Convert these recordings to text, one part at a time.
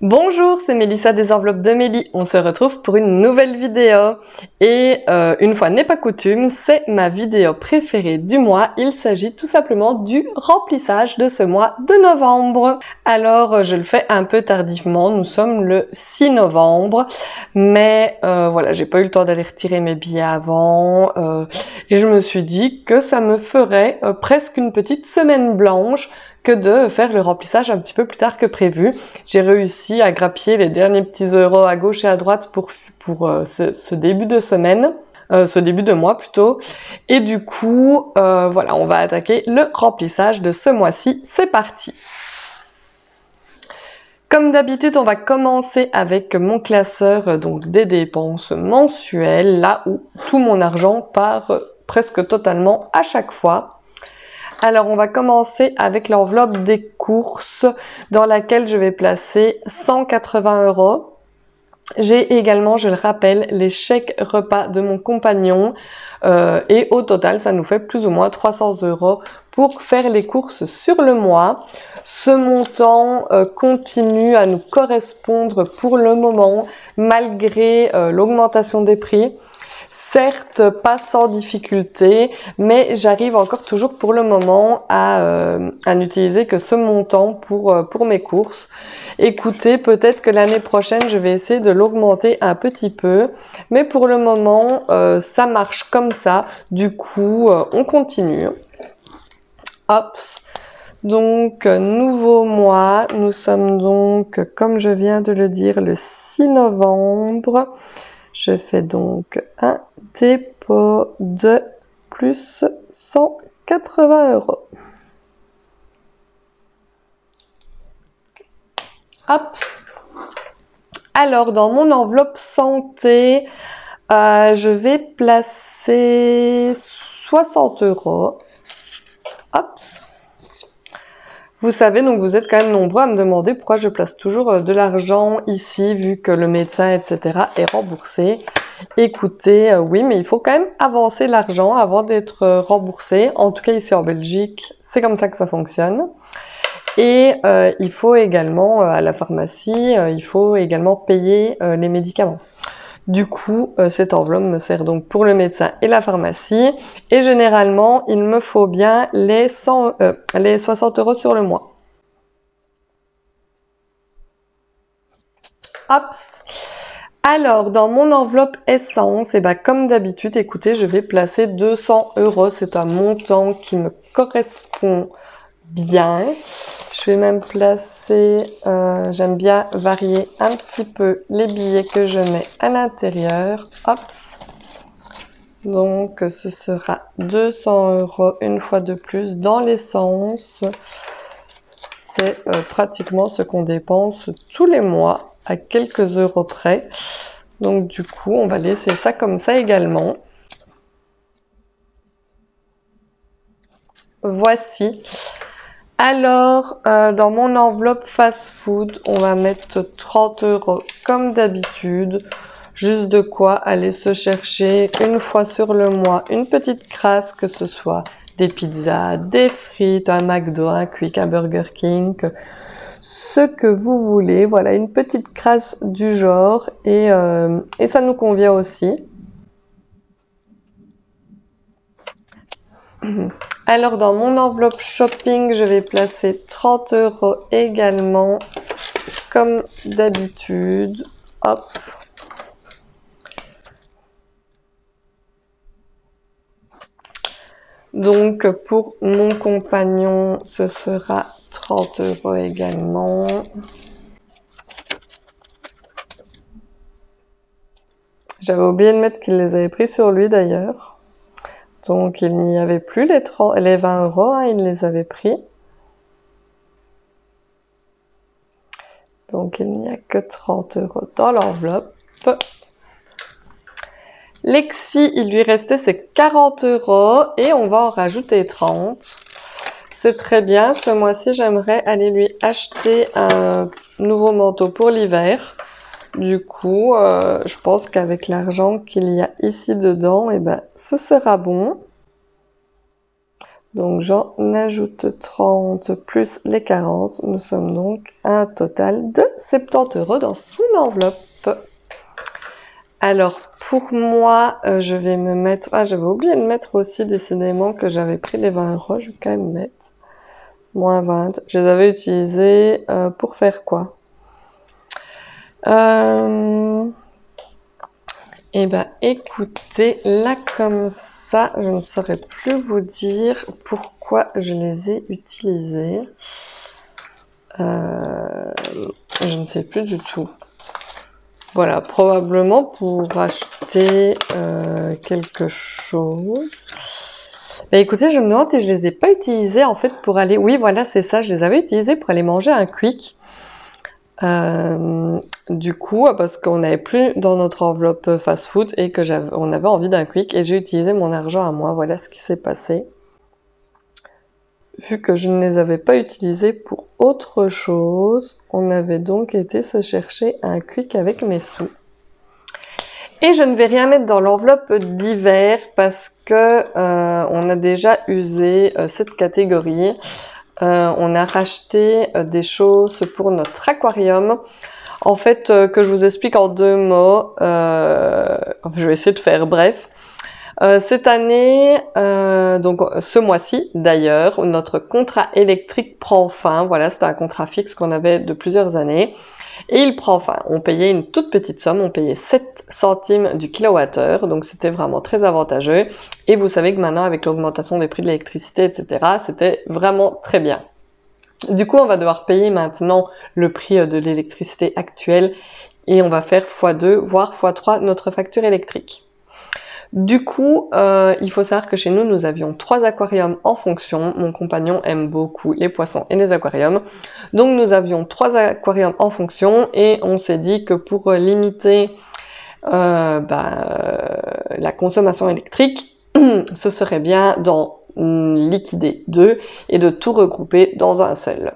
Bonjour, c'est Mélissa des enveloppes de Mélie. On se retrouve pour une nouvelle vidéo. Et une fois n'est pas coutume, c'est ma vidéo préférée du mois. Il s'agit tout simplement du remplissage de ce mois de novembre. Alors, je le fais un peu tardivement. Nous sommes le 6 novembre. Mais voilà, j'ai pas eu le temps d'aller retirer mes billets avant. Et je me suis dit que ça me ferait presque une petite semaine blanche que de faire le remplissage un petit peu plus tard que prévu. J'ai réussi à grappiller les derniers petits euros à gauche et à droite pour ce début de semaine, ce début de mois plutôt. Et du coup, voilà, on va attaquer le remplissage de ce mois-ci. C'est parti! Comme d'habitude, on va commencer avec mon classeur donc des dépenses mensuelles, là où tout mon argent part presque totalement à chaque fois. Alors, on va commencer avec l'enveloppe des courses dans laquelle je vais placer 180 €. J'ai également, je le rappelle, les chèques repas de mon compagnon et au total, ça nous fait plus ou moins 300 € pour faire les courses sur le mois. Ce montant continue à nous correspondre pour le moment malgré l'augmentation des prix. Certes, pas sans difficulté, mais j'arrive encore toujours pour le moment à n'utiliser que ce montant pour mes courses. Écoutez, peut-être que l'année prochaine, je vais essayer de l'augmenter un petit peu, mais pour le moment, ça marche comme ça. Du coup, on continue. Hop. Donc, nouveau mois. Nous sommes donc, comme je viens de le dire, le 6 novembre. Je fais donc un dépôt de plus 180 €. Hop. Alors, dans mon enveloppe santé, je vais placer 60 €. Hop. Vous savez, donc vous êtes quand même nombreux à me demander pourquoi je place toujours de l'argent ici, vu que le médecin, etc. est remboursé. Écoutez, oui, mais il faut quand même avancer l'argent avant d'être remboursé. En tout cas, ici en Belgique, c'est comme ça que ça fonctionne. Et il faut également, à la pharmacie, il faut également payer les médicaments. Du coup, cette enveloppe me sert donc pour le médecin et la pharmacie. Et généralement, il me faut bien les 60 € sur le mois. Hop. Alors, dans mon enveloppe essence, et ben, comme d'habitude, écoutez, je vais placer 200 €. C'est un montant qui me correspond bien. Je vais même placer, j'aime bien varier un petit peu les billets que je mets à l'intérieur. Hop. Donc, ce sera 200 € une fois de plus dans l'essence. C'est pratiquement ce qu'on dépense tous les mois à quelques euros près. Donc, du coup, on va laisser ça comme ça également. Voici. Alors, dans mon enveloppe fast-food, on va mettre 30 € comme d'habitude. Juste de quoi aller se chercher une fois sur le mois une petite crasse, que ce soit des pizzas, des frites, un McDo, un Quick, un Burger King, ce que vous voulez. Voilà, une petite crasse du genre et ça nous convient aussi. Alors, dans mon enveloppe shopping, je vais placer 30 € également, comme d'habitude. Hop. Donc, pour mon compagnon, ce sera 30 € également. J'avais oublié de mettre qu'il les avait pris sur lui d'ailleurs. Donc, il n'y avait plus les 20 €, hein, il les avait pris. Donc, il n'y a que 30 € dans l'enveloppe. Lexi, il lui restait ses 40 € et on va en rajouter 30. C'est très bien. Ce mois-ci, j'aimerais aller lui acheter un nouveau manteau pour l'hiver. Du coup, je pense qu'avec l'argent qu'il y a ici dedans, eh ben, ce sera bon. Donc j'en ajoute 30 plus les 40. Nous sommes donc à un total de 70 € dans son enveloppe. Alors pour moi, je vais me mettre... Ah, j'avais oublié de mettre aussi décidément que j'avais pris les 20 €. Je vais quand même mettre moins 20. Je les avais utilisés pour faire quoi? Eh ben, écoutez, là comme ça, je ne saurais plus vous dire pourquoi je les ai utilisés. Je ne sais plus du tout. Voilà, probablement pour acheter quelque chose. Ben, écoutez, je me demande si je les ai pas utilisés en fait pour aller... Oui, voilà, c'est ça, je les avais utilisés pour aller manger un quick. Du coup, parce qu'on n'avait plus dans notre enveloppe fast-food et que on avait envie d'un quick et j'ai utilisé mon argent à moi. Voilà ce qui s'est passé. Vu que je ne les avais pas utilisés pour autre chose, on avait donc été se chercher un quick avec mes sous. Et je ne vais rien mettre dans l'enveloppe d'hiver parce que on a déjà usé cette catégorie. On a racheté des choses pour notre aquarium. En fait, que je vous explique en 2 mots, je vais essayer de faire bref. Cette année, donc ce mois-ci d'ailleurs, notre contrat électrique prend fin. Voilà, c'était un contrat fixe qu'on avait de plusieurs années. Et il prend fin. On payait une toute petite somme, on payait 7 centimes du kilowattheure, donc c'était vraiment très avantageux. Et vous savez que maintenant, avec l'augmentation des prix de l'électricité, etc., c'était vraiment très bien. Du coup, on va devoir payer maintenant le prix de l'électricité actuelle et on va faire x2, voire x3 notre facture électrique. Du coup, il faut savoir que chez nous, nous avions 3 aquariums en fonction. Mon compagnon aime beaucoup les poissons et les aquariums. Donc nous avions 3 aquariums en fonction et on s'est dit que pour limiter la consommation électrique, ce serait bien d'en liquider 2 et de tout regrouper dans un seul.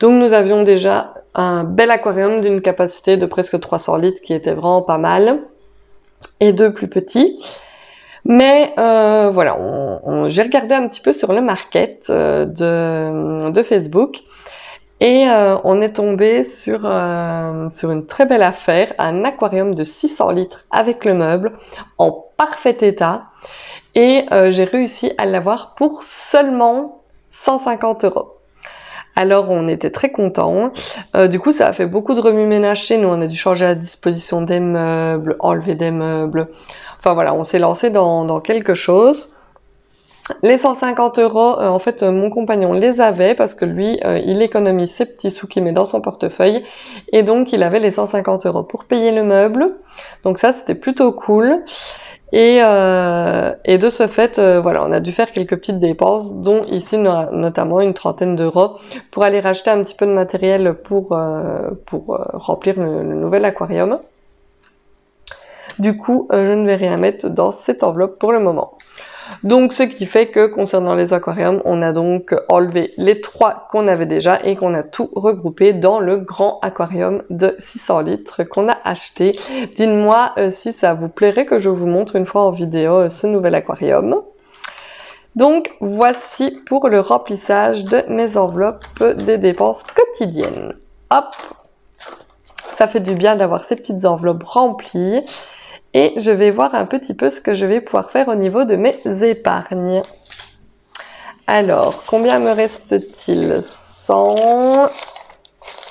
Donc nous avions déjà un bel aquarium d'une capacité de presque 300 litres qui était vraiment pas mal. Et 2 plus petits. Mais voilà, j'ai regardé un petit peu sur le market de Facebook et on est tombé sur une très belle affaire, un aquarium de 600 litres avec le meuble en parfait état et j'ai réussi à l'avoir pour seulement 150 €. Alors on était très contents. Du coup ça a fait beaucoup de remue-ménage chez nous. On a dû changer la disposition des meubles, enlever des meubles. Enfin voilà, on s'est lancé dans quelque chose. Les 150 €, en fait mon compagnon les avait parce que lui il économise ses petits sous qu'il met dans son portefeuille. Et donc il avait les 150 € pour payer le meuble. Donc ça c'était plutôt cool. Et de ce fait, voilà, on a dû faire quelques petites dépenses, dont ici notamment une trentaine d'euros, pour aller racheter un petit peu de matériel pour remplir le nouvel aquarium. Du coup, je ne vais rien mettre dans cette enveloppe pour le moment. Donc, ce qui fait que concernant les aquariums, on a donc enlevé les 3 qu'on avait déjà et qu'on a tout regroupé dans le grand aquarium de 600 litres qu'on a acheté. Dites-moi si ça vous plairait que je vous montre une fois en vidéo ce nouvel aquarium. Donc, voici pour le remplissage de mes enveloppes des dépenses quotidiennes. Hop! Ça fait du bien d'avoir ces petites enveloppes remplies. Et je vais voir un petit peu ce que je vais pouvoir faire au niveau de mes épargnes. Alors, combien me reste-t-il? 100,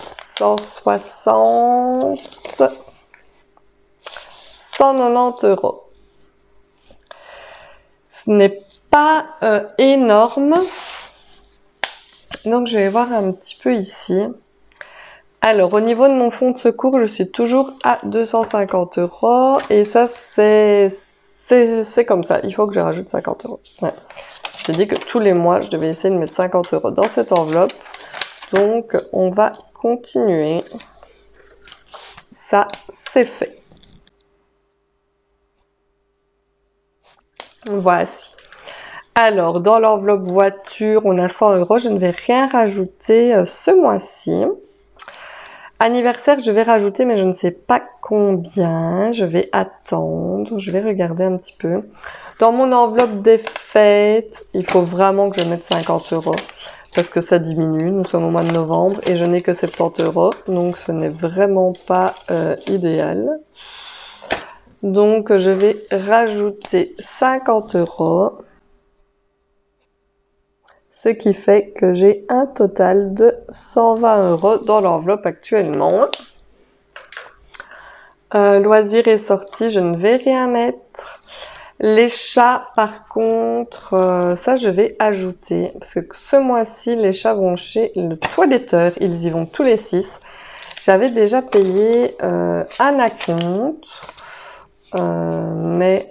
160, 190 €. Ce n'est pas énorme. Donc, je vais voir un petit peu ici. Alors, au niveau de mon fonds de secours, je suis toujours à 250 € et ça, c'est comme ça. Il faut que je rajoute 50 €. Ouais. J'ai dit que tous les mois, je devais essayer de mettre 50 € dans cette enveloppe. Donc, on va continuer. Ça, c'est fait. Voici. Alors, dans l'enveloppe voiture, on a 100 €. Je ne vais rien rajouter ce mois-ci. Anniversaire, je vais rajouter, mais je ne sais pas combien. Je vais attendre, je vais regarder un petit peu. Dans mon enveloppe des fêtes, il faut vraiment que je mette 50 € parce que ça diminue. Nous sommes au mois de novembre et je n'ai que 70 €, donc ce n'est vraiment pas idéal. Donc je vais rajouter 50 €. Ce qui fait que j'ai un total de 120 € dans l'enveloppe actuellement. Loisirs et sorties, je ne vais rien mettre. Les chats, par contre, ça je vais ajouter. Parce que ce mois-ci, les chats vont chez le toiletteur. Ils y vont tous les 6. J'avais déjà payé un acompte. Mais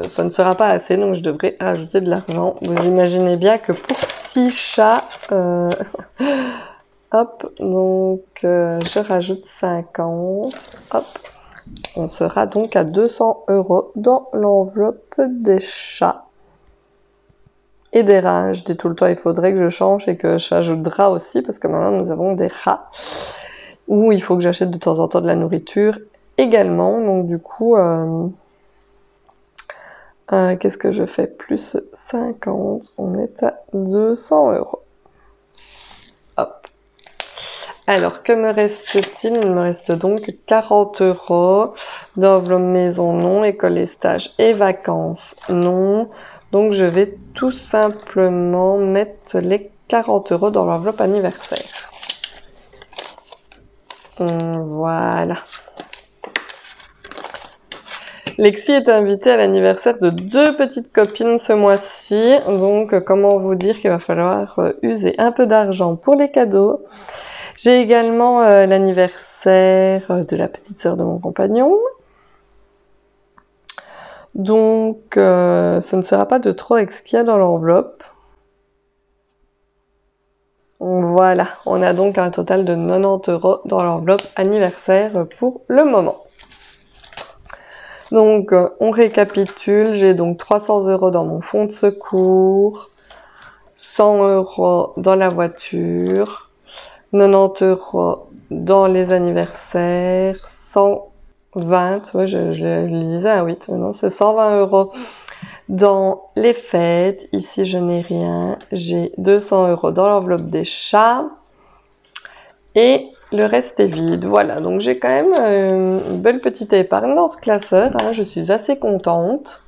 ça ne sera pas assez, donc je devrais rajouter de l'argent. Vous imaginez bien que pour 6 chats, hop, donc je rajoute 50, hop, on sera donc à 200 € dans l'enveloppe des chats. Et des rats, je dis tout le temps, il faudrait que je change et que j'ajoute de rats aussi, parce que maintenant nous avons des rats, où il faut que j'achète de temps en temps de la nourriture également, donc du coup, qu'est-ce que je fais? Plus 50, on est à 200 €. Hop. Alors, que me reste-t-il? Il me reste donc 40 € d'enveloppe maison, non, école et stage et vacances, non. Donc, je vais tout simplement mettre les 40 € dans l'enveloppe anniversaire. Voilà. Lexi est invitée à l'anniversaire de 2 petites copines ce mois-ci. Donc, comment vous dire qu'il va falloir user un peu d'argent pour les cadeaux. J'ai également l'anniversaire de la petite sœur de mon compagnon. Donc, ce ne sera pas de trop avec ce qu'il y a dans l'enveloppe. Voilà, on a donc un total de 90 € dans l'enveloppe anniversaire pour le moment. Donc, on récapitule, j'ai donc 300 € dans mon fonds de secours, 100 € dans la voiture, 90 € dans les anniversaires, 120, ouais, je le lisais à 8, non, c'est 120 € dans les fêtes. Ici, je n'ai rien, j'ai 200 € dans l'enveloppe des chats, et le reste est vide. Voilà, donc j'ai quand même une belle petite épargne dans ce classeur, hein, je suis assez contente.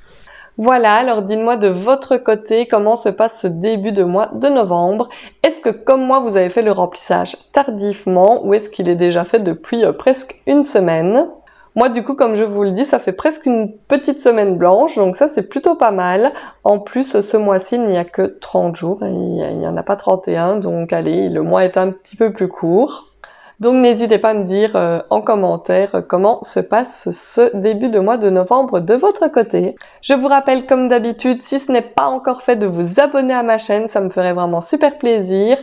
Voilà, alors dites-moi de votre côté comment se passe ce début de mois de novembre. Est-ce que comme moi vous avez fait le remplissage tardivement ou est-ce qu'il est déjà fait depuis presque une semaine? Moi du coup, comme je vous le dis, ça fait presque une petite semaine blanche, donc ça c'est plutôt pas mal. En plus, ce mois-ci, il n'y a que 30 jours, il n'y en a pas 31, donc allez, le mois est un petit peu plus court. Donc n'hésitez pas à me dire en commentaire comment se passe ce début de mois de novembre de votre côté. Je vous rappelle comme d'habitude, si ce n'est pas encore fait, de vous abonner à ma chaîne, ça me ferait vraiment super plaisir.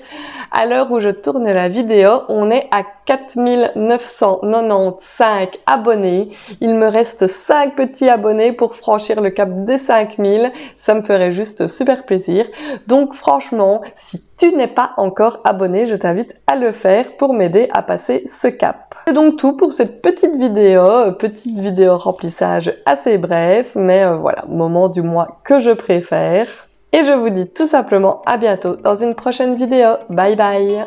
À l'heure où je tourne la vidéo, on est à 4995 abonnés. Il me reste 5 petits abonnés pour franchir le cap des 5000. Ça me ferait juste super plaisir. Donc franchement, si tu n'es pas encore abonné, je t'invite à le faire pour m'aider à passer ce cap. C'est donc tout pour cette petite vidéo remplissage assez bref, mais voilà, moment du mois que je préfère. Et je vous dis tout simplement à bientôt dans une prochaine vidéo. Bye bye!